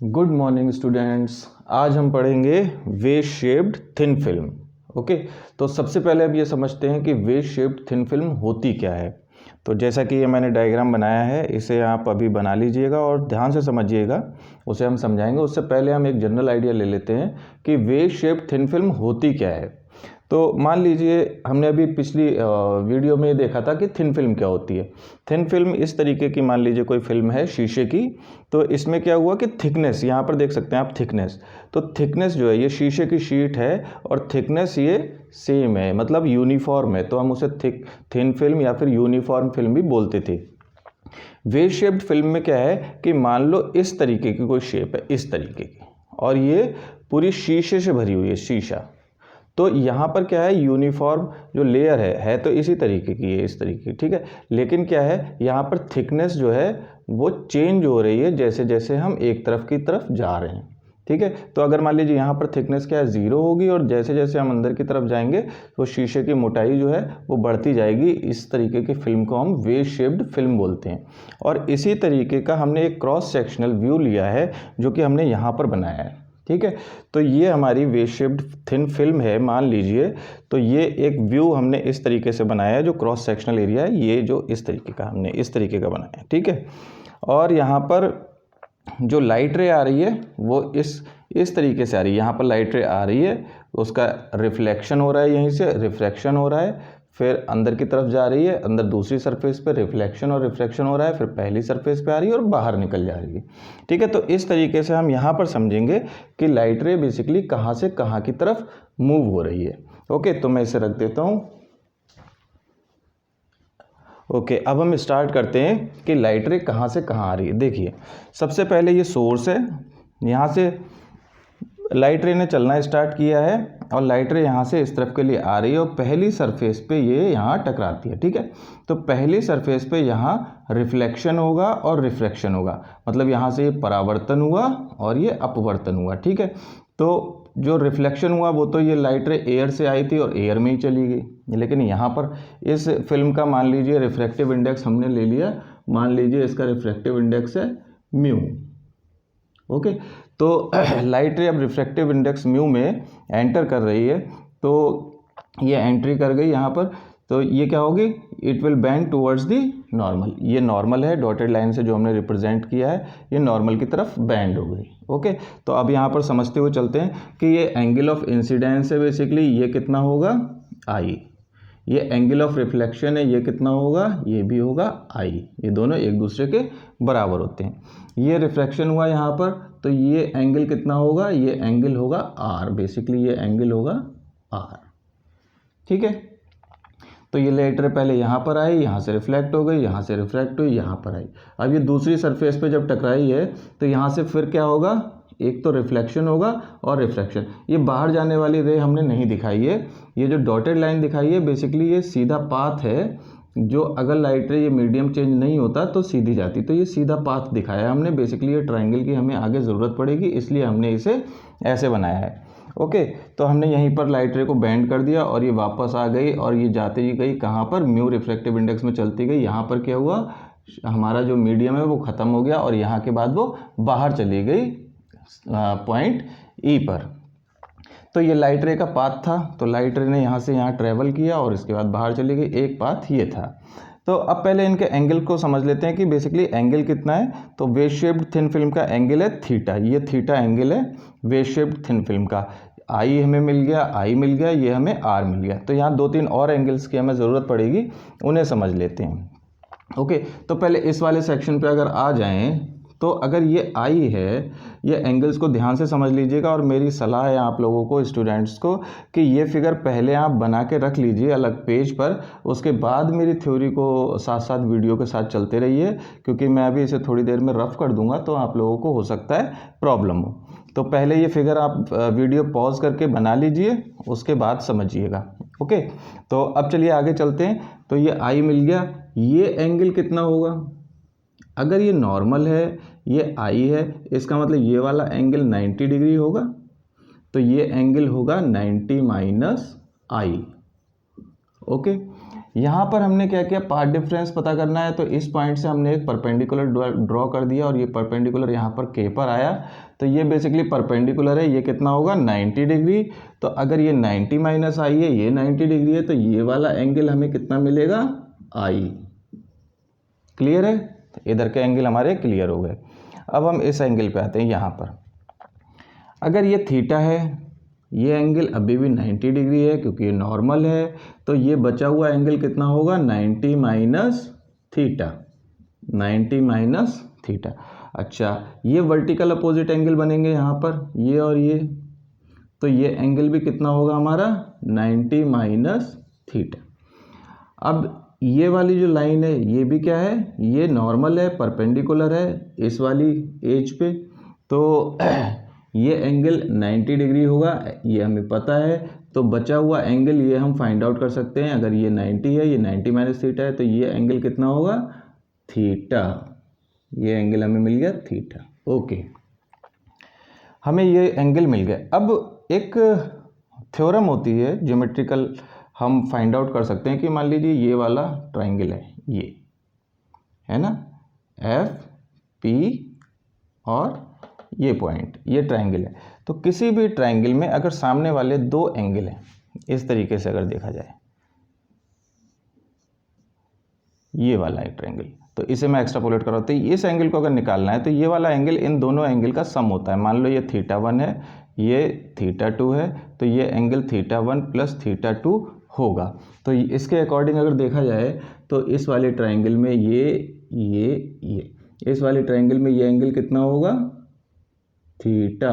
Good morning students. आज हम पढ़ेंगे wave shaped thin film. Okay, तो सबसे पहले अब ये समझते हैं कि वेव शेप्ड थिन फिल्म होती क्या है। तो जैसा कि ये मैंने डायग्राम बनाया है, इसे आप अभी बना लीजिएगा और ध्यान से समझिएगा, उसे हम समझाएंगे। उससे पहले हम एक जनरल आइडिया ले लेते हैं कि वेव शेप्ड थिन फिल्म होती क्या है। तो मान लीजिए हमने अभी पिछली वीडियो में देखा था कि थिन फिल्म क्या होती है। थिन फिल्म इस तरीके की, मान लीजिए कोई फिल्म है शीशे की, तो इसमें क्या हुआ कि थिकनेस, यहाँ पर देख सकते हैं आप थिकनेस, तो थिकनेस जो है ये शीशे की शीट है और थिकनेस ये सेम है, मतलब यूनिफॉर्म है, तो हम उसे थिन फिल्म या फिर यूनिफॉर्म फिल्म भी बोलते थे। वेव शेप्ड फिल्म में क्या है कि मान लो इस तरीके की कोई शेप है, इस तरीके की, और ये पूरी शीशे से भरी हुई है, शीशा। तो यहाँ पर क्या है, यूनिफॉर्म जो लेयर है तो इसी तरीके की है, इस तरीके की, ठीक है। लेकिन क्या है, यहाँ पर थिकनेस जो है वो चेंज हो रही है जैसे जैसे हम एक तरफ की तरफ जा रहे हैं, ठीक है। तो अगर मान लीजिए यहाँ पर थिकनेस क्या है, 0 होगी, और जैसे जैसे हम अंदर की तरफ जाएंगे तो शीशे की मोटाई जो है वो बढ़ती जाएगी। इस तरीके की फिल्म को हम वेव शेप्ड फिल्म बोलते हैं। और इसी तरीके का हमने एक क्रॉस सेक्शनल व्यू लिया है जो कि हमने यहाँ पर बनाया है, ठीक है। तो ये हमारी वेव शेप्ड थिन फिल्म है, मान लीजिए। तो ये एक व्यू हमने इस तरीके से बनाया है, जो क्रॉस सेक्शनल एरिया है ये जो इस तरीके का हमने इस तरीके का बनाया है, ठीक है। और यहाँ पर जो लाइट रे आ रही है वो इस तरीके से आ रही है। यहाँ पर लाइट रे आ रही है, उसका रिफ्लेक्शन हो रहा है, यहीं से रिफ्रैक्शन हो रहा है, फिर अंदर की तरफ जा रही है, अंदर दूसरी सरफेस पे रिफ्लेक्शन और रिफ्रैक्शन हो रहा है, फिर पहली सरफेस पे आ रही है और बाहर निकल जा रही है, ठीक है। तो इस तरीके से हम यहाँ पर समझेंगे कि लाइट रे बेसिकली कहाँ से कहाँ की तरफ मूव हो रही है। ओके, तो मैं इसे रख देता हूँ। ओके, अब हम स्टार्ट करते हैं कि लाइट रे कहाँ से कहाँ आ रही है। देखिए, सबसे पहले ये सोर्स है, यहाँ से लाइट रे ने चलना स्टार्ट किया है और लाइट रे यहाँ से इस तरफ के लिए आ रही है और पहली सरफेस पे ये यहाँ टकराती है, ठीक है। तो पहली सरफेस पे यहाँ रिफ्लेक्शन होगा और रिफ्रैक्शन होगा, मतलब यहाँ से ये परावर्तन हुआ और ये अपवर्तन हुआ, ठीक है। तो जो रिफ्लेक्शन हुआ वो तो ये लाइट रे एयर से आई थी और एयर में ही चली गई, लेकिन यहाँ पर इस फिल्म का मान लीजिए रिफ्रैक्टिव इंडेक्स हमने ले लिया, मान लीजिए इसका रिफ्रैक्टिव इंडेक्स है म्यू। ओके, तो लाइट रे अब रिफ्रैक्टिव इंडेक्स म्यू में एंटर कर रही है, तो ये एंट्री कर गई यहाँ पर, तो ये क्या होगी, it will bend towards the normal. ये नॉर्मल है, डॉटेड लाइन से जो हमने रिप्रेजेंट किया है ये नॉर्मल की तरफ बेंड हो गई। ओके, तो अब यहाँ पर समझते हुए चलते हैं कि ये एंगल ऑफ इंसिडेंस है, बेसिकली ये कितना होगा, आई। ये एंगल ऑफ रिफ्लेक्शन है, ये कितना होगा, ये भी होगा आई। ये दोनों एक दूसरे के बराबर होते हैं। ये रिफ्रैक्शन हुआ यहाँ पर, तो ये एंगल कितना होगा, ये एंगल होगा आर, बेसिकली ये एंगल होगा आर, ठीक है। तो ये लाइट रे पहले यहाँ पर आई, यहाँ से रिफ्लेक्ट हो गई, यहाँ से रिफ्रैक्ट हुई, यहाँ पर आई। अब ये दूसरी सरफेस पे जब टकराई है तो यहाँ से फिर क्या होगा, एक तो रिफ्लेक्शन होगा और रिफ्रैक्शन। ये बाहर जाने वाली रे हमने नहीं दिखाई है, ये जो डॉटेड लाइन दिखाई है बेसिकली ये सीधा पाथ है, जो अगर लाइट रे ये मीडियम चेंज नहीं होता तो सीधी जाती, तो ये सीधा पाथ दिखाया है हमने। बेसिकली ये ट्रायंगल की हमें आगे ज़रूरत पड़ेगी, इसलिए हमने इसे ऐसे बनाया है। ओके, तो हमने यहीं पर लाइट रे को बेंड कर दिया और ये वापस आ गई और ये जाते ही गई कहाँ पर, म्यू रिफ्रैक्टिव इंडेक्स में चलती गई। यहाँ पर क्या हुआ, हमारा जो मीडियम है वो ख़त्म हो गया और यहाँ के बाद वो बाहर चली गई पॉइंट ई पर। तो ये लाइट रे का पाथ था, तो लाइट रे ने यहाँ से यहाँ ट्रेवल किया और इसके बाद बाहर चली गई, एक पाथ ये था। तो अब पहले इनके एंगल को समझ लेते हैं कि बेसिकली एंगल कितना है। तो वेव शेप्ड थिन फिल्म का एंगल है थीटा, ये थीटा एंगल है वेव शेप्ड थिन फिल्म का। आई हमें मिल गया, आई मिल गया, ये हमें आर मिल गया। तो यहाँ 2-3 और एंगल्स की हमें ज़रूरत पड़ेगी, उन्हें समझ लेते हैं। ओके, तो पहले इस वाले सेक्शन पे अगर आ जाएं, तो अगर ये आई है, ये एंगल्स को ध्यान से समझ लीजिएगा और मेरी सलाह है आप लोगों को, स्टूडेंट्स को, कि ये फिगर पहले आप बना के रख लीजिए अलग पेज पर, उसके बाद मेरी थ्योरी को साथ साथ वीडियो के साथ चलते रहिए, क्योंकि मैं अभी इसे थोड़ी देर में रफ कर दूंगा तो आप लोगों को हो सकता है प्रॉब्लम हो। तो पहले ये फिगर आप वीडियो पॉज करके बना लीजिए, उसके बाद समझिएगा। ओके, तो अब चलिए आगे चलते हैं। तो ये आई मिल गया, ये एंगल कितना होगा, अगर ये नॉर्मल है, ये आई है, इसका मतलब ये वाला एंगल 90 डिग्री होगा, तो ये एंगल होगा 90 माइनस आई। ओके, यहाँ पर हमने क्या किया, पाथ डिफरेंस पता करना है, तो इस पॉइंट से हमने एक परपेंडिकुलर ड्रॉ कर दिया और ये परपेंडिकुलर यहाँ पर के पर आया, तो ये बेसिकली परपेंडिकुलर है, ये कितना होगा 90 डिग्री। तो अगर ये 90 माइनस आई है, ये 90 डिग्री है, तो ये वाला एंगल हमें कितना मिलेगा, आई। क्लियर है, तो इधर के एंगल हमारे क्लियर हो गए। अब हम इस एंगल पे आते हैं। यहाँ पर अगर ये थीटा है, ये एंगल अभी भी 90 डिग्री है क्योंकि ये नॉर्मल है, तो ये बचा हुआ एंगल कितना होगा, 90 माइनस थीटा, 90 माइनस थीटा। अच्छा, ये वर्टिकल अपोजिट एंगल बनेंगे यहाँ पर, ये और ये, तो ये एंगल भी कितना होगा हमारा 90 माइनस थीटा। अब ये वाली जो लाइन है ये भी क्या है, ये नॉर्मल है, परपेंडिकुलर है इस वाली एज पे, तो ये एंगल 90 डिग्री होगा, ये हमें पता है। तो बचा हुआ एंगल ये हम फाइंड आउट कर सकते हैं, अगर ये 90 है, ये 90 माइनस थीटा है, तो ये एंगल कितना होगा, थीटा। ये एंगल हमें मिल गया थीटा। ओके, हमें ये एंगल मिल गया। अब एक थ्योरम होती है ज्योमेट्रिकल, हम फाइंड आउट कर सकते हैं कि मान लीजिए ये वाला ट्राइंगल है, ये है ना, एफ पी और ये पॉइंट, ये ट्राइंगल है। तो किसी भी ट्राइंगल में अगर सामने वाले दो एंगल हैं, इस तरीके से अगर देखा जाए, ये वाला एक ट्राइंगल, तो इसे मैं एक्स्ट्रापोलेट कर रहा हूँ, तो इस एंगल को अगर निकालना है तो ये वाला एंगल इन दोनों एंगल का सम होता है। मान लो ये θ1 है, ये θ2 है, तो ये एंगल θ1 प्लस θ2 होगा। तो इसके अकॉर्डिंग अगर देखा जाए तो इस वाले ट्राइंगल में ये इस वाले ट्राइंगल में ये एंगल कितना होगा, theta,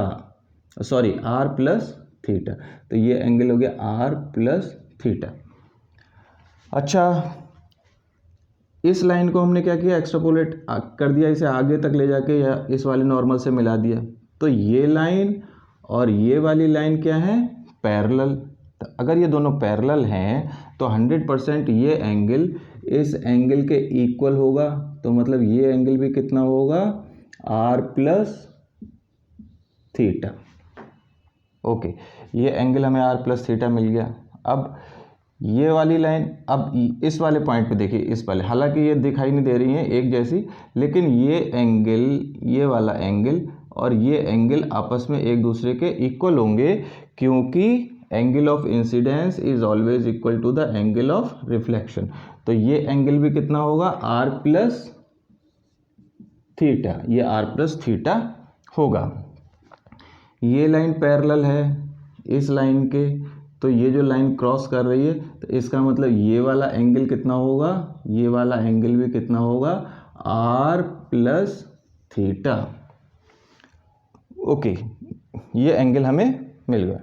sorry r plus theta, तो ये एंगल हो गया आर प्लस थीटा। अच्छा, इस लाइन को हमने क्या किया, एक्स्ट्रापोलेट कर दिया, इसे आगे तक ले जाके या इस वाले नॉर्मल से मिला दिया, तो ये लाइन और ये वाली लाइन क्या है, पैरेलल। तो अगर ये दोनों पैरेलल हैं तो 100% ये एंगल इस एंगल के इक्वल होगा, तो मतलब ये एंगल भी कितना होगा, आर प्लस थीटा। ओके, ये एंगल हमें आर प्लस थीटा मिल गया। अब ये वाली लाइन, अब इस वाले पॉइंट पे देखिए, इस वाले, हालांकि ये दिखाई नहीं दे रही है एक जैसी, लेकिन ये एंगल, ये वाला एंगल और ये एंगल आपस में एक दूसरे के इक्वल होंगे, क्योंकि angle of incidence is always equal to the angle of reflection. तो ये एंगल भी कितना होगा, आर प्लस थीटा, ये आर प्लस थीटा होगा। ये लाइन पैरेलल है इस लाइन के, तो ये जो लाइन क्रॉस कर रही है, तो इसका मतलब ये वाला एंगल कितना होगा, ये वाला एंगल भी कितना होगा, आर प्लस थीटा। ओके, ये एंगल हमें मिल गया।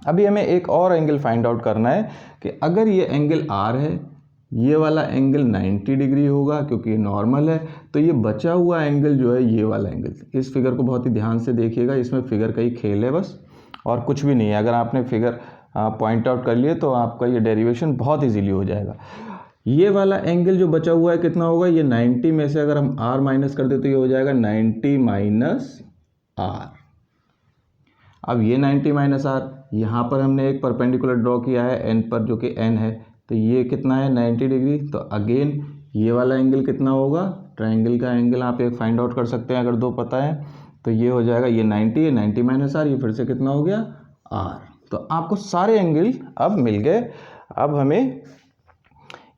अभी हमें एक और एंगल फाइंड आउट करना है कि अगर ये एंगल आर है, ये वाला एंगल 90 डिग्री होगा क्योंकि ये नॉर्मल है, तो ये बचा हुआ एंगल जो है, ये वाला एंगल, इस फिगर को बहुत ही ध्यान से देखिएगा, इसमें फिगर का ही खेल है बस, और कुछ भी नहीं है। अगर आपने फिगर पॉइंट आउट कर लिए तो आपका ये डेरिवेशन बहुत इजीली हो जाएगा। ये वाला एंगल जो बचा हुआ है कितना होगा, ये 90 में से अगर हम r माइनस कर दे तो ये हो जाएगा 90 माइनस r। अब ये 90 माइनस r, यहाँ पर हमने एक परपेंडिकुलर ड्रॉ किया है n पर, जो कि n है, तो ये कितना है 90 डिग्री। तो अगेन ये वाला एंगल कितना होगा, ट्राइंगल का एंगल आप एक फाइंड आउट कर सकते हैं अगर दो पता है, तो ये हो जाएगा, ये 90 है, 90 माइनस r, ये फिर से कितना हो गया r। तो आपको सारे एंगल अब मिल गए। अब हमें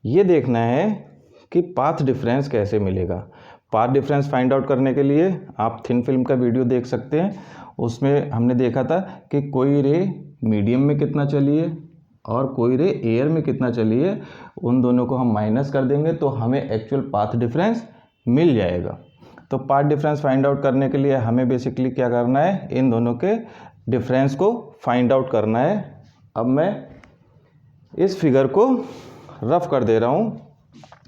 ये देखना है कि पाथ डिफरेंस कैसे मिलेगा। पाथ डिफरेंस फाइंड आउट करने के लिए आप थिन फिल्म का वीडियो देख सकते हैं, उसमें हमने देखा था कि कोई रे मीडियम में कितना चली है और कोई रे एयर में कितना चली है, उन दोनों को हम माइनस कर देंगे तो हमें एक्चुअल पाथ डिफरेंस मिल जाएगा। तो पाथ डिफरेंस फाइंड आउट करने के लिए हमें बेसिकली क्या करना है, इन दोनों के डिफरेंस को फाइंड आउट करना है। अब मैं इस फिगर को रफ कर दे रहा हूँ,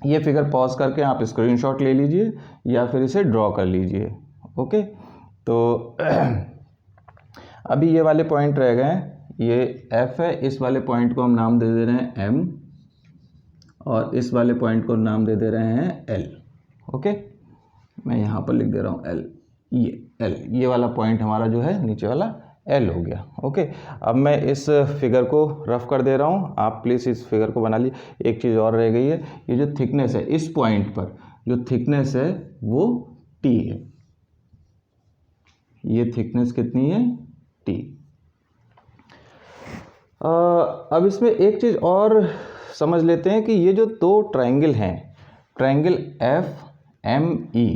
ये फिगर पॉज करके आप स्क्रीनशॉट ले लीजिए या फिर इसे ड्रॉ कर लीजिए। ओके, तो अभी ये वाले पॉइंट रह गए हैं, ये F है, इस वाले पॉइंट को हम नाम दे दे रहे हैं M और इस वाले पॉइंट को नाम दे दे रहे हैं L। ओके, मैं यहाँ पर लिख दे रहा हूँ L, ये L, ये वाला पॉइंट हमारा जो है नीचे वाला L हो गया। ओके, अब मैं इस फिगर को रफ कर दे रहा हूँ, आप प्लीज़ इस फिगर को बना लीजिए। एक चीज़ और रह गई है, ये जो थिकनेस है इस पॉइंट पर जो थिकनेस है वो T है। ये थिकनेस कितनी है? T। अब इसमें एक चीज़ और समझ लेते हैं कि ये जो दो ट्रायंगल हैं, ट्रायंगल FME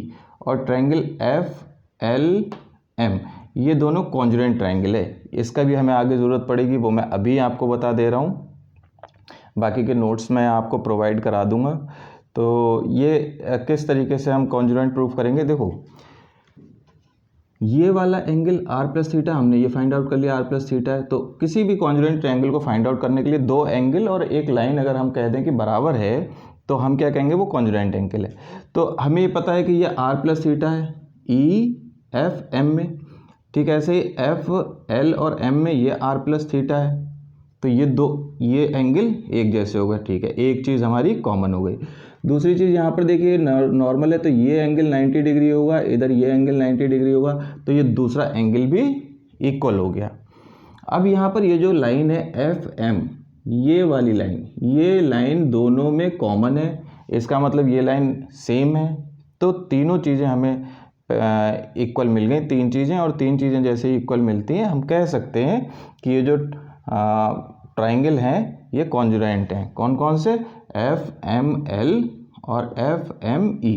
और ट्रायंगल FLM, ये दोनों कॉन्जुगेंट ट्रायंगल है। इसका भी हमें आगे ज़रूरत पड़ेगी, वो मैं अभी आपको बता दे रहा हूँ, बाकी के नोट्स मैं आपको प्रोवाइड करा दूँगा। तो ये किस तरीके से हम कॉन्जुगेंट प्रूफ करेंगे, देखो ये वाला एंगल r प्लस थीटा, हमने ये फाइंड आउट कर लिया r प्लस थीटा है। तो किसी भी कॉन्जुगेंट ट्रायंगल को फाइंड आउट करने के लिए दो एंगल और एक लाइन अगर हम कह दें कि बराबर है तो हम क्या कहेंगे, वो कॉन्जुगेंट एंगल है। तो हमें ये पता है कि ये r प्लस थीटा है EFM में, ठीक है। ऐसे ही FL और M में ये r प्लस थीटा है, तो ये एंगल एक जैसे हो गए, ठीक है। एक चीज़ हमारी कॉमन हो गई। दूसरी चीज़ यहाँ पर देखिए नॉर्मल है, तो ये एंगल 90 डिग्री होगा, इधर ये एंगल 90 डिग्री होगा, तो ये दूसरा एंगल भी इक्वल हो गया। अब यहाँ पर ये जो लाइन है FM, ये वाली लाइन, ये लाइन दोनों में कॉमन है, इसका मतलब ये लाइन सेम है। तो तीनों चीज़ें हमें इक्वल मिल गई, तीन चीज़ें, और तीन चीज़ें जैसे ही इक्वल मिलती हैं हम कह सकते हैं कि ये जो ट्रायंगल हैं ये कॉन्जुगेंट हैं। कौन कौन से? FML और FME।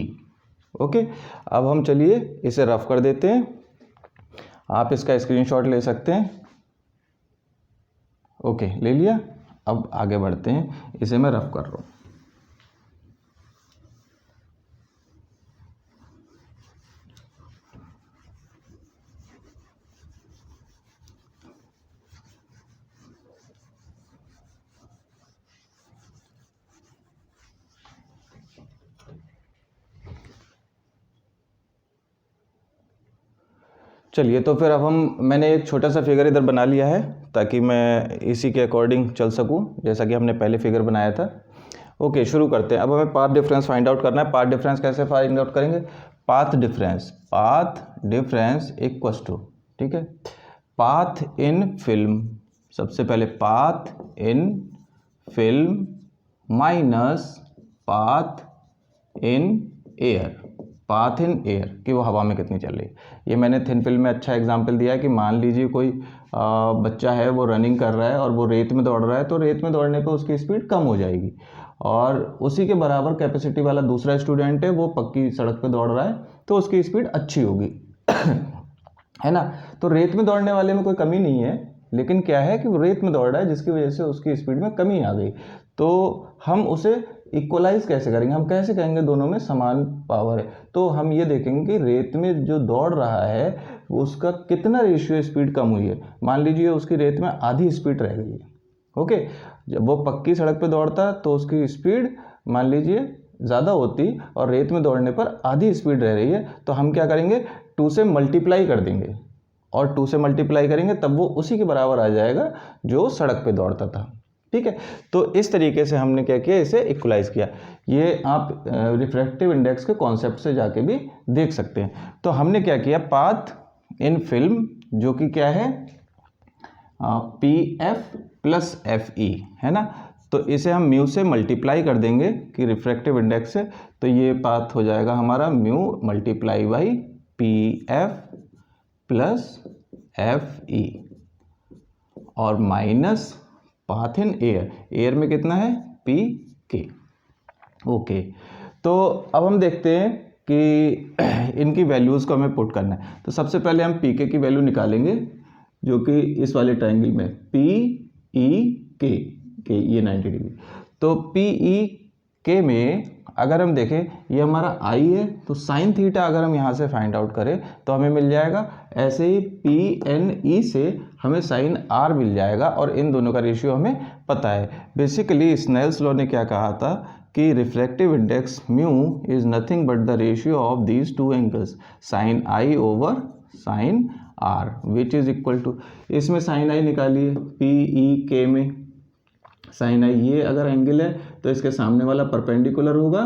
ओके, अब हम चलिए इसे रफ कर देते हैं, आप इसका स्क्रीनशॉट ले सकते हैं। ओके, ले लिया। अब आगे बढ़ते हैं, इसे मैं रफ कर रहा हूँ। चलिए, तो फिर अब मैंने एक छोटा सा फिगर इधर बना लिया है ताकि मैं इसी के अकॉर्डिंग चल सकूं, जैसा कि हमने पहले फिगर बनाया था। ओके, शुरू करते हैं। अब हमें पाथ डिफरेंस फाइंड आउट करना है। पाथ डिफरेंस कैसे फाइंड आउट करेंगे? पाथ डिफरेंस इक्वल्स टू, ठीक है, पाथ इन फिल्म, सबसे पहले path in film minus path in air, path in air कि वो हवा में कितनी चल रही है। ये मैंने थिन फिल्म में अच्छा एग्जांपल दिया है कि मान लीजिए कोई बच्चा है, वो रनिंग कर रहा है और वो रेत में दौड़ रहा है, तो रेत में दौड़ने पे उसकी स्पीड कम हो जाएगी, और उसी के बराबर कैपेसिटी वाला दूसरा स्टूडेंट है, वो पक्की सड़क पे दौड़ रहा है, तो उसकी स्पीड अच्छी होगी है ना। तो रेत में दौड़ने वाले में कोई कमी नहीं है, लेकिन क्या है कि वो रेत में दौड़ रहा है जिसकी वजह से उसकी स्पीड में कमी आ गई। तो हम उसे इक्वलाइज कैसे करेंगे? हम कैसे कहेंगे दोनों में समान पावर है? तो हम ये देखेंगे कि रेत में जो दौड़ रहा है उसका कितना रेशियो स्पीड कम हुई है। मान लीजिए उसकी रेत में आधी स्पीड रह गई है। ओके, जब वो पक्की सड़क पे दौड़ता तो उसकी स्पीड मान लीजिए ज़्यादा होती, और रेत में दौड़ने पर आधी स्पीड रह रही है, तो हम क्या करेंगे, 2 से मल्टीप्लाई कर देंगे, और 2 से मल्टीप्लाई करेंगे तब वो उसी के बराबर आ जाएगा जो सड़क पे दौड़ता था, ठीक है। तो इस तरीके से हमने क्या किया, इसे इक्वलाइज किया। ये आप रिफ्रैक्टिव इंडेक्स के कॉन्सेप्ट से जाके भी देख सकते हैं। तो हमने क्या किया, पाथ इन फिल्म जो कि क्या है PF प्लस FE है ना, तो इसे हम म्यू से मल्टीप्लाई कर देंगे कि रिफ्रैक्टिव इंडेक्स से, तो ये पाथ हो जाएगा हमारा mu multiply by PF plus FE और minus path in air, air में कितना है PK। ओके, तो अब हम देखते हैं कि इनकी वैल्यूज़ को हमें पुट करना है। तो सबसे पहले हम PK की वैल्यू निकालेंगे, जो कि इस वाले ट्रायंगल में PEK के ये 90 डिग्री। तो PEK में अगर हम देखें ये हमारा I है, तो साइन थीटा अगर हम यहाँ से फाइंड आउट करें तो हमें मिल जाएगा। ऐसे ही PNE से हमें साइन R मिल जाएगा, और इन दोनों का रेशियो हमें पता है। बेसिकली स्नेल्स लॉ ने क्या कहा था कि refractive index mu is nothing but the ratio of these two angles sine I over sine R which is equal to, इसमें साइन I निकालिए PEK में, साइन I ये अगर एंगल है तो इसके सामने वाला परपेंडिकुलर होगा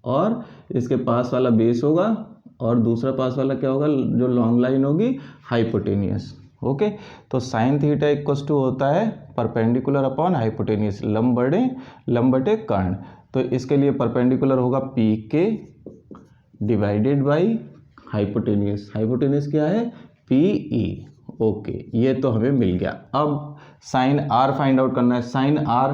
और इसके पास वाला बेस होगा, और दूसरा पास वाला क्या होगा, जो लॉन्ग लाइन होगी हाइपोटेनियस। ओके, तो साइन थीटा इक्वस टू होता है परपेंडिकुलर अपॉन हाइपोटेनियस, लंब बटे कर्ण। तो इसके लिए परपेंडिकुलर होगा पी के डिवाइडेड बाई हाइपोटेनियस, हाइपोटेनियस क्या है पी ई। ओके, ये तो हमें मिल गया। अब साइन आर फाइंड आउट करना है। Sine r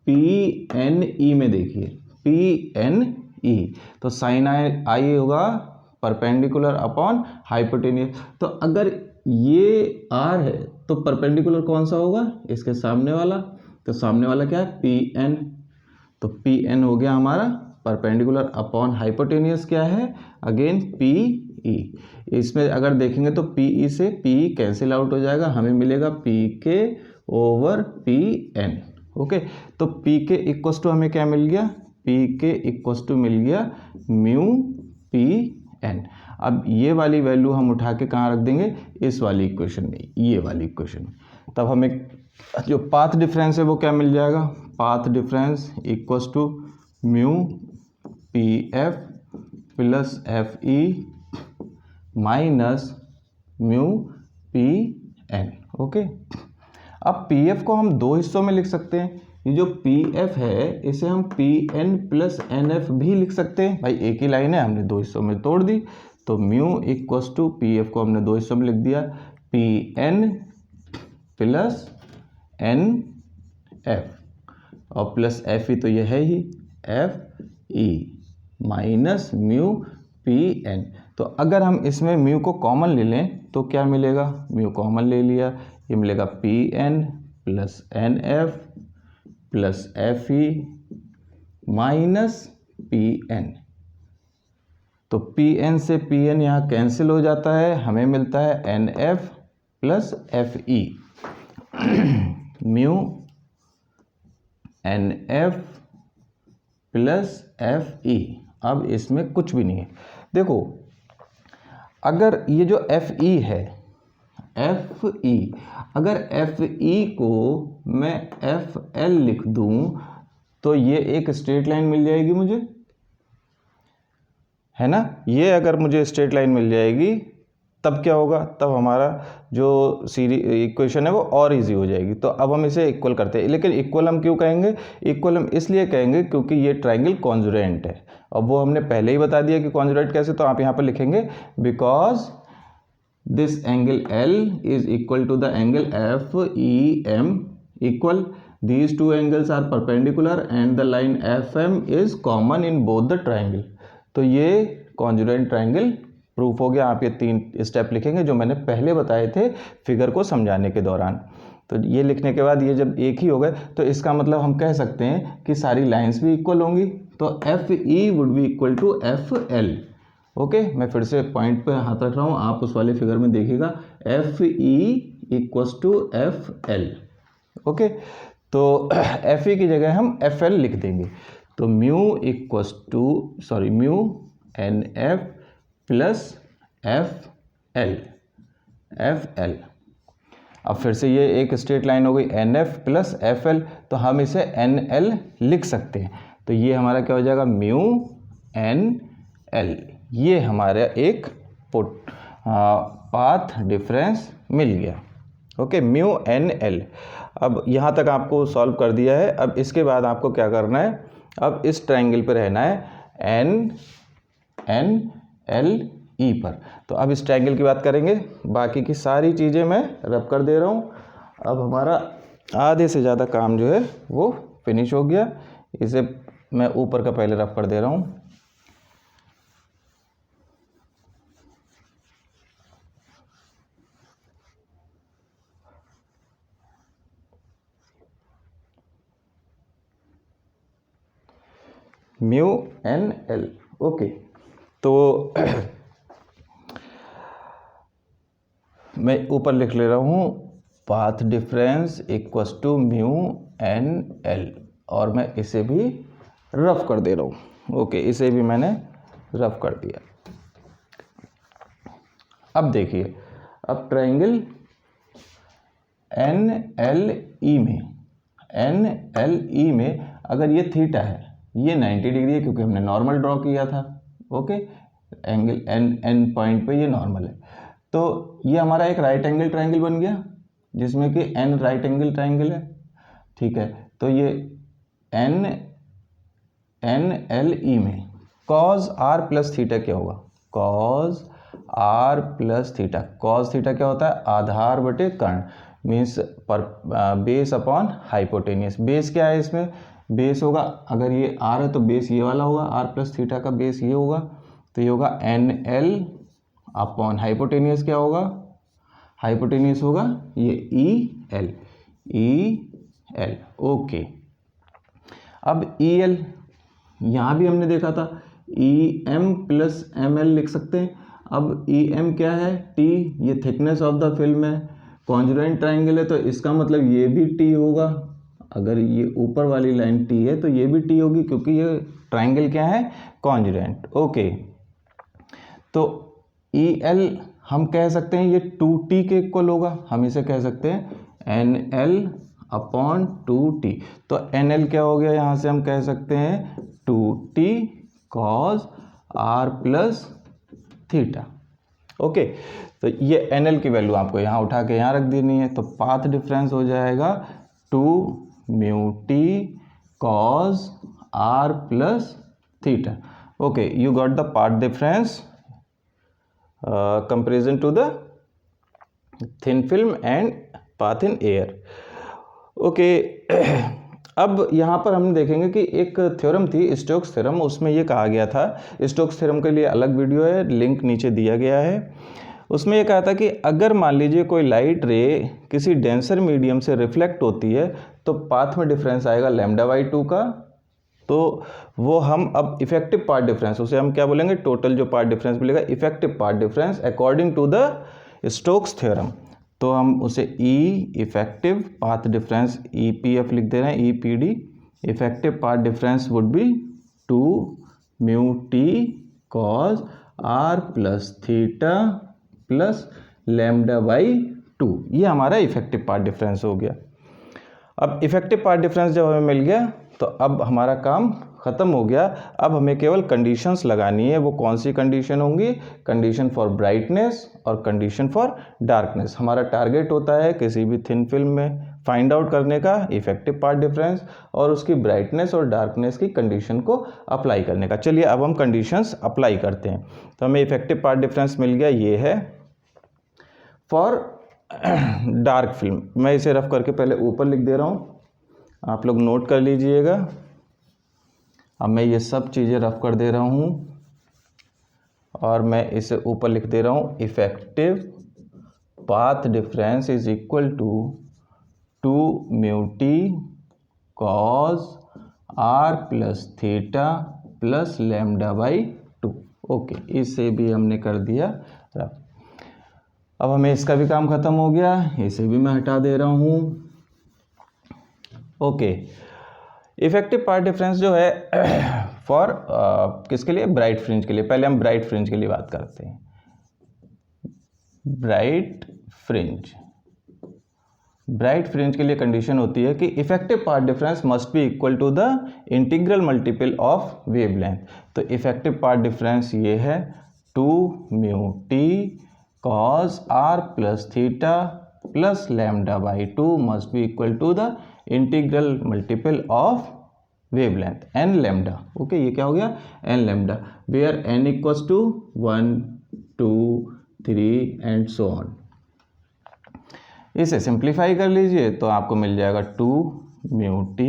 p n e में देखिए, पी एन ई, तो साइन आई होगा परपेंडिकुलर अपॉन हाइपोटेनियस। तो अगर ये आर है तो परपेंडिकुलर कौन सा होगा, इसके सामने वाला। तो सामने वाला क्या है पी एन, तो पी एन हो गया हमारा परपेंडिकुलर अपॉन हाइपोटेनियस क्या है अगेन पी ई। इसमें अगर देखेंगे तो पी ई से पी कैंसिल आउट हो जाएगा, हमें मिलेगा पी के ओवर पी एन। ओके, तो पी के इक्वस टू हमें क्या मिल गया, पी के इक्वस टू मिल गया म्यू पी एन। अब ये वाली वैल्यू हम उठा के कहाँ रख देंगे, इस वाली इक्वेशन में, ये वाली इक्वेशन में। तब हमें जो पाथ डिफरेंस है वो क्या मिल जाएगा, path difference equals to mu p f plus F E minus mu P n. Okay, अब पी एफ को हम दो हिस्सों में लिख सकते हैं। ये जो पी एफ है इसे हम p N plus N f भी लिख सकते हैं। भाई एक ही लाइन है, हमने दो हिस्सों में तोड़ दी, तो mu equals to P F को हमने दो हिस्सों में लिख दिया, P N plus N F और प्लस एफ ई, तो ये है ही एफ ई माइनस म्यू पी एन। तो अगर हम इसमें म्यू को कॉमन ले लें तो क्या मिलेगा, म्यू कॉमन ले लिया, ये मिलेगा p N plus N f plus F E minus p N. तो पी एन से पी एन यहाँ कैंसिल हो जाता है, हमें मिलता है n f plus F e mu n f plus F e. अब इसमें कुछ भी नहीं है। देखो अगर ये जो एफ ई है, एफ ई, अगर एफ ई को मैं एफ एल लिख दूं तो ये एक स्ट्रेट लाइन मिल जाएगी मुझे, है ना। ये अगर मुझे स्ट्रेट लाइन मिल जाएगी तब क्या होगा, तब हमारा जो इक्वेशन है वो और इजी हो जाएगी। तो अब हम इसे इक्वल करते हैं, लेकिन इक्वल हम क्यों कहेंगे, इक्वल हम इसलिए कहेंगे क्योंकि ये ट्राइंगल कॉन्जुरेंट है, और वो हमने पहले ही बता दिया कि कॉन्जुरेंट कैसे। तो आप यहाँ पर लिखेंगे because this angle L is equal to the angle FEM equal these two angles are perpendicular and the line FM is common in both the triangle। तो ये कॉन्जुरेंट ट्राइंगल प्रूफ हो गया। आप ये तीन स्टेप लिखेंगे जो मैंने पहले बताए थे फिगर को समझाने के दौरान। तो ये लिखने के बाद ये जब एक ही हो गए तो इसका मतलब हम कह सकते हैं कि सारी लाइंस भी इक्वल होंगी। तो FE would be equal to FL। Okay, मैं फिर से पॉइंट पे हाथ रख रहा हूँ, आप उस वाले फिगर में देखिएगा FE equals to FL। Okay, तो FE की जगह हम FL लिख देंगे। तो mu equals to mu n f plus FL। अब फिर से ये एक स्ट्रेट लाइन हो गई NF प्लस FL, तो हम इसे NL लिख सकते हैं। तो ये हमारा क्या हो जाएगा म्यू NL। ये हमारा एक पाथ डिफरेंस मिल गया। Okay, mu NL। अब यहाँ तक आपको सॉल्व कर दिया है। अब इसके बाद आपको क्या करना है, अब इस ट्राइंगल पे रहना है NLE पर। तो अब इस ट्राइंगल की बात करेंगे, बाकी की सारी चीज़ें मैं रब कर दे रहा हूँ। अब हमारा आधे से ज़्यादा काम जो है वो फिनिश हो गया। इसे मैं ऊपर का पहले रब कर दे रहा हूँ। Mu NL। ओके, तो मैं ऊपर लिख ले रहा हूँ path difference equals to mu NL, और मैं इसे भी रफ कर दे रहा हूँ। ओके, इसे भी मैंने रफ कर दिया। अब देखिए, अब ट्राइंगल NLE में अगर ये थीटा है, ये 90 डिग्री है क्योंकि हमने नॉर्मल ड्रॉ किया था। ओके, एंगल एन पॉइंट पे ये नॉर्मल है। तो ये हमारा एक राइट एंगल ट्राइंगल बन गया जिसमें कि n राइट एंगल ट्राइंगल है, ठीक है। तो ये NLE में cos r प्लस थीटा क्या होगा, cos r plus theta. cos theta क्या होता है, आधार बटे कर्ण, मीन्स पर बेस अपॉन हाइपोटेनियस। बेस क्या है इसमें, बेस होगा, अगर ये r है तो बेस ये वाला होगा, r प्लस थीटा का बेस ये होगा, तो ये होगा NL अपॉन हाइपोटेनियस क्या होगा, हाइपोटेनियस होगा ये EL। ओके, अब EL यहाँ भी हमने देखा था EM प्लस ML लिख सकते हैं। अब EM क्या है, T, ये थिकनेस ऑफ द फिल्म है, कॉन्जुगेंट ट्राइंगल है तो इसका मतलब ये भी T होगा। अगर ये ऊपर वाली लाइन T है तो ये भी T होगी क्योंकि ये ट्राइंगल क्या है, कॉन्जुगेंट। ओके, तो EL हम कह सकते हैं ये 2T के इक्वल होगा, हम इसे कह सकते हैं NL अपॉन 2T। तो NL क्या हो गया, यहाँ से हम कह सकते हैं 2T cos r plus theta. Okay, तो ये NL की वैल्यू आपको यहाँ उठा के यहाँ रख देनी है, तो पाथ डिफरेंस हो जाएगा 2μT cos r plus theta. Okay, you got the path difference comparison to the thin film and path in air। Okay, अब यहाँ पर हम देखेंगे कि एक थ्योरम थी स्टोक्स थ्योरम, उसमें ये कहा गया था, स्टोक्स थ्योरम के लिए अलग वीडियो है, लिंक नीचे दिया गया है। उसमें ये कहा था कि अगर मान लीजिए कोई लाइट रे किसी डेंसर मीडियम से रिफ्लेक्ट होती है तो पाथ में डिफरेंस आएगा λ/2 का। तो वो हम अब इफेक्टिव पाथ डिफरेंस, उसे हम क्या बोलेंगे, टोटल जो पाथ डिफरेंस मिलेगा effective path difference according to the Stokes theorem. तो हम उसे इफेक्टिव पाथ डिफरेंस EPF लिख दे रहे हैं, EPD। Effective path difference would be 2μT cos r plus theta plus λ/2। ये हमारा इफेक्टिव पाथ डिफरेंस हो गया। अब इफेक्टिव पाथ डिफरेंस जब हमें मिल गया तो अब हमारा काम ख़त्म हो गया। अब हमें केवल कंडीशंस लगानी है। वो कौन सी कंडीशन होंगी, कंडीशन फॉर ब्राइटनेस और कंडीशन फॉर डार्कनेस। हमारा टारगेट होता है किसी भी थिन फिल्म में फाइंड आउट करने का इफेक्टिव पाथ डिफरेंस और उसकी ब्राइटनेस और डार्कनेस की कंडीशन को अप्लाई करने का। चलिए अब हम कंडीशंस अप्लाई करते हैं। तो हमें इफेक्टिव पाथ डिफरेंस मिल गया, ये है फॉर डार्क फिल्म। मैं इसे रफ करके पहले ऊपर लिख दे रहा हूँ, आप लोग नोट कर लीजिएगा। अब मैं ये सब चीज़ें रफ कर दे रहा हूँ और मैं इसे ऊपर लिख दे रहा हूँ, effective path difference is equal to 2μT cos r plus theta plus λ/2। Okay, इसे भी हमने कर दिया रफ। अब हमें इसका भी काम ख़त्म हो गया, इसे भी मैं हटा दे रहा हूँ। ओके, इफेक्टिव पाथ डिफरेंस जो है फॉर किसके लिए, ब्राइट फ्रिंज के लिए। पहले हम ब्राइट फ्रिंज के लिए बात करते हैं। ब्राइट फ्रिंज के लिए कंडीशन होती है कि effective path difference must be equal to the integral multiple of wavelength. तो इफेक्टिव पाथ डिफरेंस ये है 2μT cos r plus theta plus λ/2 must be equal to the integral multiple of wavelength n lambda. Okay, ये क्या हो गया, n lambda, where n equals to 1 2 3 and so on. इसे simplify कर लीजिए तो आपको मिल जाएगा 2μT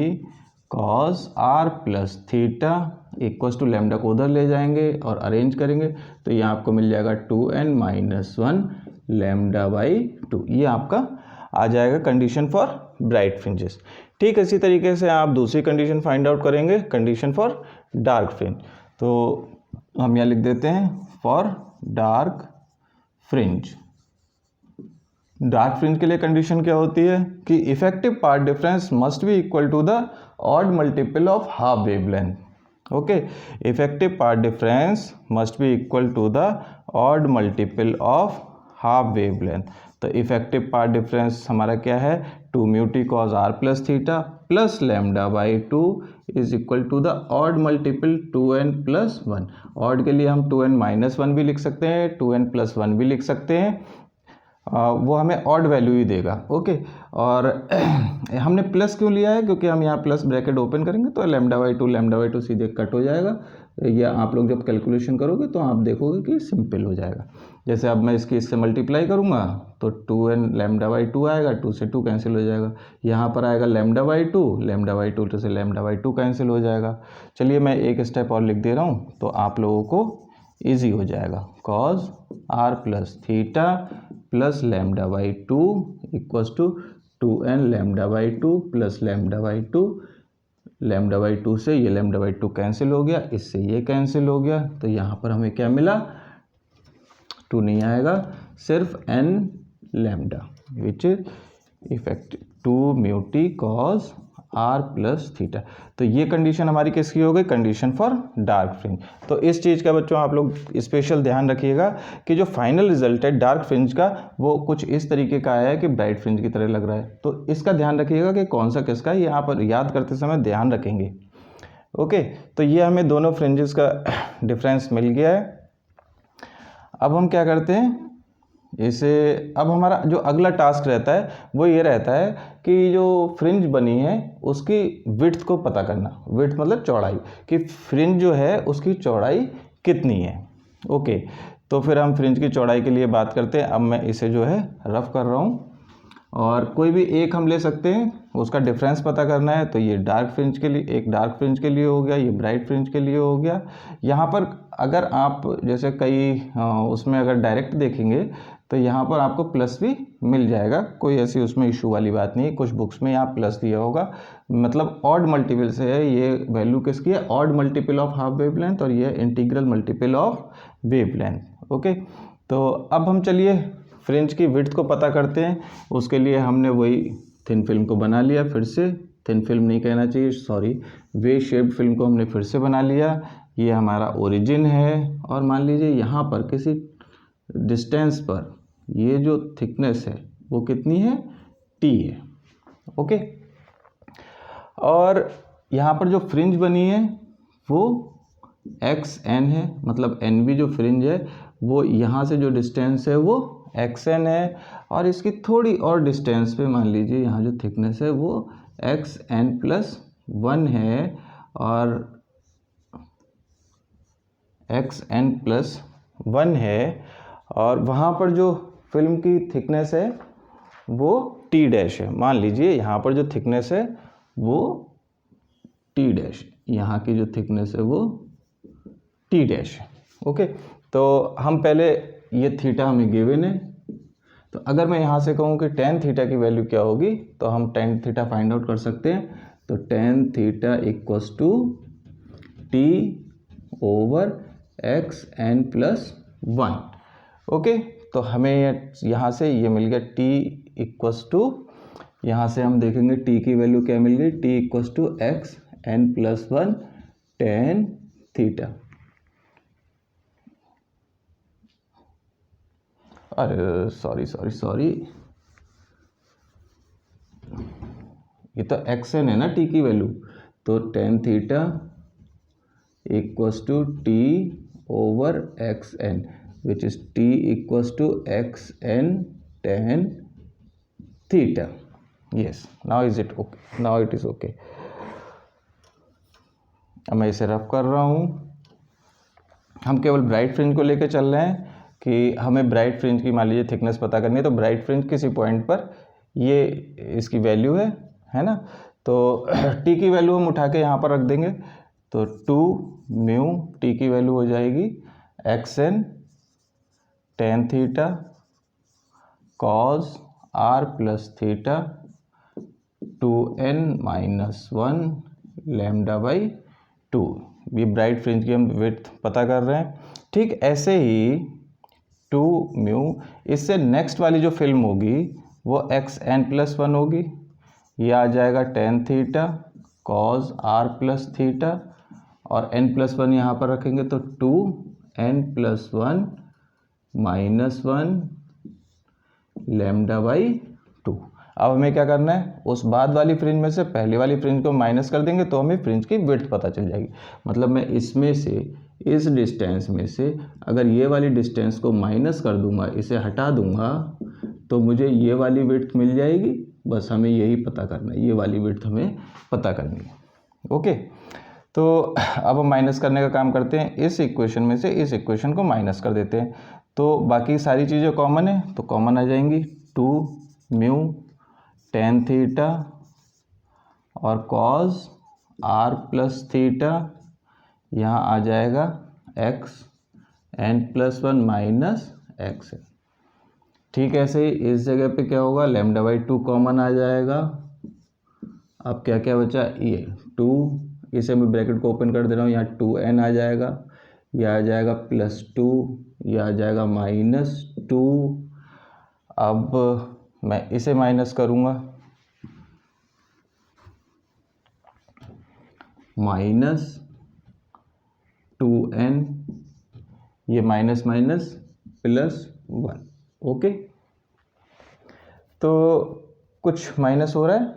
cos r plus theta equals to lambda को उधर ले जाएंगे और अरेंज करेंगे तो ये आपको मिल जाएगा 2n - 1 λ/2। ये आपका आ जाएगा कंडीशन फॉर ब्राइट फ्रिंजेस। ठीक, इसी तरीके से आप दूसरी कंडीशन फाइंड आउट करेंगे, कंडीशन फॉर डार्क फ्रिंज। तो हम यहाँ लिख देते हैं for dark fringe. Dark fringe के लिए कंडीशन क्या होती है कि effective path difference must be equal to the odd multiple of half wavelength. Okay, effective path difference must be equal to the odd multiple of half wave length. तो effective path difference हमारा क्या है, 2 mu t cos r plus theta plus lambda by 2 is equal to the odd multiple 2n plus 1। Odd के लिए हम 2n minus 1 भी लिख सकते हैं, 2n प्लस 1 भी लिख सकते हैं, वो हमें ऑड वैल्यू ही देगा। ओके, और हमने प्लस क्यों लिया है, क्योंकि हम यहाँ प्लस ब्रैकेट ओपन करेंगे तो लैम्डा बाई टू सीधे कट हो जाएगा। या आप लोग जब कैलकुलेशन करोगे तो आप देखोगे कि सिंपल हो जाएगा। जैसे अब मैं इससे मल्टीप्लाई करूँगा तो 2n लैम्डा बाई 2 आएगा, 2 से 2 कैंसिल हो जाएगा। यहाँ पर आएगा लैम्डा बाई 2 से लैम्डा बाई 2 कैंसिल हो जाएगा। चलिए मैं एक स्टेप और लिख दे रहा हूँ तो आप लोगों को ईजी हो जाएगा। Cos r plus theta plus lambda by 2 equals to 2n lambda by 2 plus lambda by 2। Lambda by 2 से ये लैम्डा बाई 2 कैंसिल हो गया, इससे ये कैंसिल हो गया, तो यहाँ पर हमें क्या मिला, 2 नहीं आएगा, सिर्फ n lambda which is effective 2 mu t cos r plus theta. तो ये कंडीशन हमारी किसकी हो गई, कंडीशन फॉर डार्क फ्रिंज। तो इस चीज़ का बच्चों आप लोग स्पेशल ध्यान रखिएगा कि जो फाइनल रिजल्ट है डार्क फ्रिंज का वो कुछ इस तरीके का आया है कि ब्राइट फ्रिंज की तरह लग रहा है। तो इसका ध्यान रखिएगा कि कौन सा किसका है, यहाँ पर याद करते समय ध्यान रखेंगे। ओके, तो ये हमें दोनों फ्रिंजेस का डिफरेंस मिल गया है। अब हम क्या करते हैं इसे, अब हमारा जो अगला टास्क रहता है वो ये रहता है कि जो फ्रिंज बनी है उसकी विड्थ को पता करना। विड्थ मतलब चौड़ाई, कि फ्रिंज जो है उसकी चौड़ाई कितनी है। ओके, तो फिर हम फ्रिंज की चौड़ाई के लिए बात करते हैं। अब मैं इसे जो है रफ कर रहा हूँ और कोई भी एक हम ले सकते हैं, उसका डिफरेंस पता करना है। तो ये डार्क फ्रिंज के लिए, एक डार्क फ्रिंज के लिए हो गया, ये ब्राइट फ्रिंज के लिए हो गया। यहाँ पर अगर आप जैसे कई उसमें अगर डायरेक्ट देखेंगे तो यहाँ पर आपको प्लस भी मिल जाएगा, कोई ऐसी उसमें इशू वाली बात नहीं है। कुछ बुक्स में यहाँ प्लस दिया होगा, मतलब ऑड मल्टीपल से है। ये वैल्यू किसकी है, odd multiple of half wave length, और ये integral multiple of wave length. Okay, तो अब हम चलिए फ्रिंज की विड्थ को पता करते हैं। उसके लिए हमने वही थिन फिल्म को बना लिया, फिर से थिन फिल्म नहीं कहना चाहिए, सॉरी, वे शेप्ड फिल्म को हमने फिर से बना लिया। ये हमारा ओरिजिन है और मान लीजिए यहाँ पर किसी डिस्टेंस पर ये जो थिकनेस है वो कितनी है, t है। ओके, और यहाँ पर जो फ्रिंज बनी है वो xn है, मतलब nb जो फ्रिंज है वो यहाँ से जो डिस्टेंस है वो xn है, और इसकी थोड़ी और डिस्टेंस पे मान लीजिए यहाँ जो थिकनेस है वो xn+1 है, और xn+1 है, और वहाँ पर जो फिल्म की थिकनेस है वो t डैश है। मान लीजिए यहाँ पर जो थिकनेस है वो t डैश, यहाँ की जो थिकनेस है वो t डैश है। ओके, तो हम पहले ये थीटा हमें गिवन है, तो अगर मैं यहाँ से कहूँ कि tan थीटा की वैल्यू क्या होगी तो हम tan थीटा फाइंड आउट कर सकते हैं। तो tan theta equals to t/xn+1। Okay, तो हमें यहाँ से ये मिल गया t इक्वल्स टू, यहाँ से हम देखेंगे t की वैल्यू क्या मिल गई, t equals to xn+1 tan theta. अरे सॉरी, ये तो xn है ना t की वैल्यू, तो tan theta equals to t/xn which is t equals to xn tan theta. Yes, now is it okay? Now it is okay. अब मैं इसे रफ कर रहा हूँ। हम केवल ब्राइट फ्रिंज को लेकर चल रहे हैं कि हमें ब्राइट फ्रिंज की मान लीजिए थिकनेस पता करनी है, तो ब्राइट फ्रिंज किसी पॉइंट पर ये इसकी वैल्यू है ना, तो t की वैल्यू हम उठा के यहाँ पर रख देंगे, तो 2 म्यू t की वैल्यू हो जाएगी xn tan theta cos r plus theta 2n-1 lambda by 2। ये ब्राइट फ्रिंज की हम विड्थ पता कर रहे हैं। ठीक ऐसे ही 2 म्यू, इससे नेक्स्ट वाली जो फिल्म होगी वो xn+1 होगी, ये आ जाएगा tan theta cos r plus theta, और n+1 यहाँ पर रखेंगे तो 2n+1 -1 लैम्डा बाई 2। अब हमें क्या करना है, उस बाद वाली फ्रिंज में से पहले वाली फ्रिंज को माइनस कर देंगे तो हमें फ्रिंज की विड्थ पता चल जाएगी। मतलब मैं इसमें से, इस डिस्टेंस में से अगर ये वाली डिस्टेंस को माइनस कर दूंगा, इसे हटा दूंगा, तो मुझे ये वाली विड्थ मिल जाएगी। बस हमें यही पता करना है, ये वाली विड्थ हमें पता करनी है। ओके, तो अब हम माइनस करने का काम करते हैं। इस इक्वेशन में से इस इक्वेशन को माइनस कर देते हैं, तो बाकी सारी चीज़ें कॉमन है, तो कॉमन आ जाएंगी। 2 म्यू tan थीटा और cos r प्लस थीटा, यहाँ आ जाएगा x n+1 माइनस एक्स है। ठीक है, ऐसे ही इस जगह पे क्या होगा, लैम्डा बाई 2 कॉमन आ जाएगा। अब क्या क्या बचा, ये 2, इसे मैं ब्रैकेट को ओपन कर दे रहा हूँ, यहाँ 2n आ जाएगा, यह आ जाएगा +2, यह आ जाएगा -2। अब मैं इसे माइनस करूँगा, -2n, ये माइनस माइनस +1। ओके, तो कुछ माइनस हो रहा है,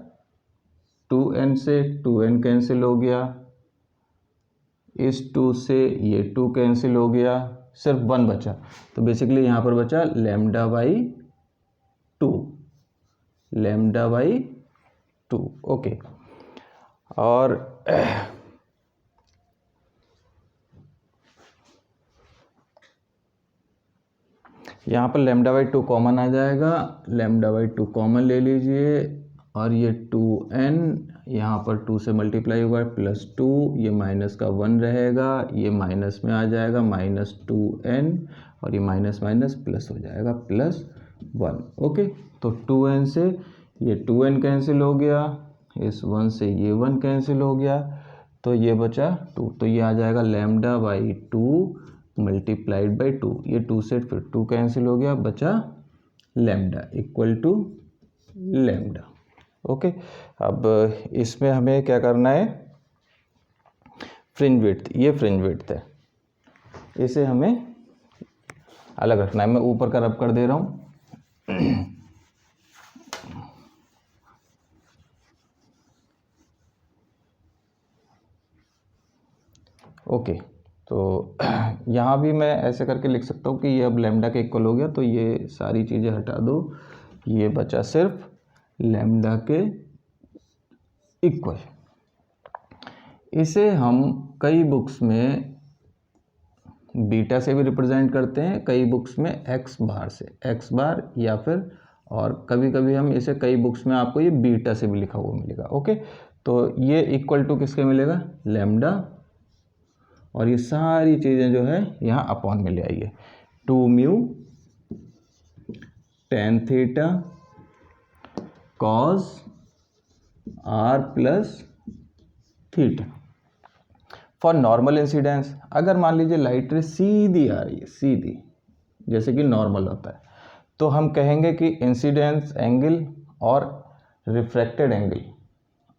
2n से 2n कैंसिल हो गया, इस 2 से ये 2 कैंसिल हो गया, सिर्फ 1 बचा। तो बेसिकली यहाँ पर बचा lambda by 2, lambda by 2। Okay, और यहाँ पर लैम्डा बाई 2 कॉमन आ जाएगा, लैम्डा बाई 2 कॉमन ले लीजिए, और ये 2n यहाँ पर 2 से मल्टीप्लाई हुआ है +2, ये माइनस का 1 रहेगा, ये माइनस में आ जाएगा -2n, और ये माइनस माइनस प्लस हो जाएगा +1। ओके, तो 2n से ये 2n कैंसिल हो गया, इस 1 से ये 1 कैंसिल हो गया, तो ये बचा 2, तो ये आ जाएगा लैम्डा बाई 2 मल्टीप्लाइड बाई 2, ये 2 से फिर 2 कैंसिल हो गया, बचा lambda equal to lambda. Okay, अब इसमें हमें क्या करना है, फ्रिंज विड्थ, ये फ्रिंज विड्थ है, इसे हमें अलग रखना है। मैं ऊपर का रब कर दे रहा हूँ। ओके, तो यहाँ भी मैं ऐसे करके लिख सकता हूँ कि ये अब लैम्डा के इक्वल हो गया, तो ये सारी चीज़ें हटा दो, ये बचा सिर्फ लैम्डा के इक्वल। इसे हम कई बुक्स में बीटा से भी रिप्रेजेंट करते हैं, कई बुक्स में एक्स बार से, एक्स बार, या फिर और कभी कभी हम इसे कई बुक्स में आपको ये बीटा से भी लिखा हुआ मिलेगा। ओके, तो ये इक्वल टू किसके मिलेगा, लैम्डा, और ये सारी चीज़ें जो है यहाँ अपॉन में ले आइए, 2 mu tan theta cos r plus theta for normal incidence. अगर मान लीजिए लाइट रे सीधी आ रही है, सीधी जैसे कि नॉर्मल होता है, तो हम कहेंगे कि इंसिडेंस एंगल और रिफ्रैक्टेड एंगल,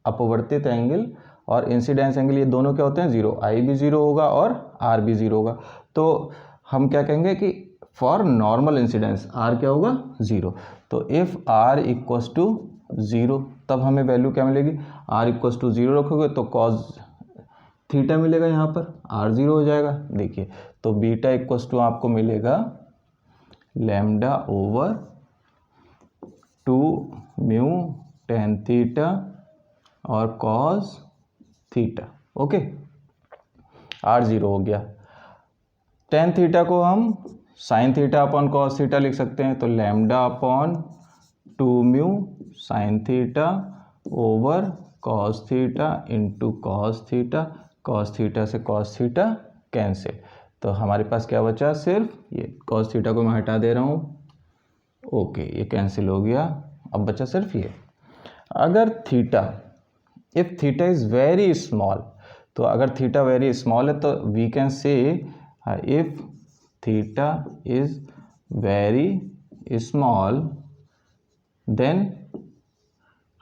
अपवर्तित एंगल और इंसिडेंस एंगल, ये दोनों क्या होते हैं, 0, आई भी 0 होगा और आर भी 0 होगा। तो हम क्या कहेंगे कि फॉर नॉर्मल इंसिडेंस आर क्या होगा, 0। तो इफ़ आर इक्वल्स टू 0, तब हमें वैल्यू क्या मिलेगी, आर इक्वल्स टू 0 रखोगे तो कॉस थीटा मिलेगा, यहाँ पर आर 0 हो जाएगा। देखिए, तो बीटा इक्वल्स टू आपको मिलेगा lambda over 2 mu tan theta और cos थीटा। ओके, आर 0 हो गया। tan थीटा को हम sin theta upon cos theta लिख सकते हैं, तो lambda upon 2 mu sin theta over cos theta into cos theta, cos theta से cos थीटा कैंसिल, तो हमारे पास क्या बचा, सिर्फ ये cos थीटा को मैं हटा दे रहा हूँ। ओके, ये कैंसिल हो गया, अब बचा सिर्फ ये। अगर theta, if theta is very small, तो अगर थीटा वेरी स्मॉल है तो we can say if theta is very small, then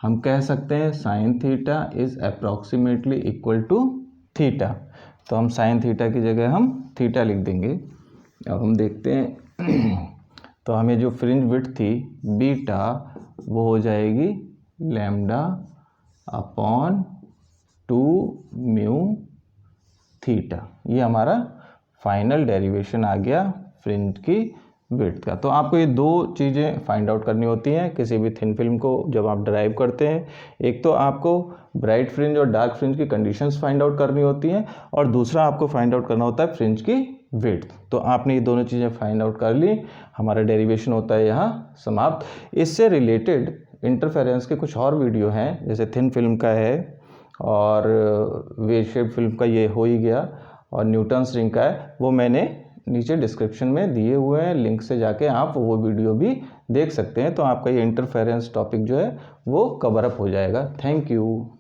हम कह सकते हैं sine theta is approximately equal to theta. तो हम साइन थीटा की जगह हम थीटा लिख देंगे। अब हम देखते हैं, तो हमें जो फ्रिंज विड्थ थी बीटा वो हो जाएगी लैम्डा अपॉन 2 म्यू थीटा। ये हमारा फाइनल डेरिवेशन आ गया फ्रिंज की विड्थ का। तो आपको ये दो चीज़ें फाइंड आउट करनी होती हैं किसी भी थिन फिल्म को जब आप ड्राइव करते हैं। एक तो आपको ब्राइट फ्रिंज और डार्क फ्रिंज की कंडीशंस फाइंड आउट करनी होती हैं और दूसरा आपको फाइंड आउट करना होता है फ्रिंज की विड्थ। तो आपने ये दोनों चीज़ें फाइंड आउट कर ली, हमारा डेरिवेशन होता है यहाँ समाप्त। इससे रिलेटेड इंटरफेरेंस के कुछ और वीडियो हैं, जैसे थिन फिल्म का है और वेव शेप फिल्म का ये हो ही गया, और न्यूटन्स रिंग का है, वो मैंने नीचे डिस्क्रिप्शन में दिए हुए हैं, लिंक से जाके आप वो वीडियो भी देख सकते हैं। तो आपका ये इंटरफेरेंस टॉपिक जो है वो कवर अप हो जाएगा। Thank you.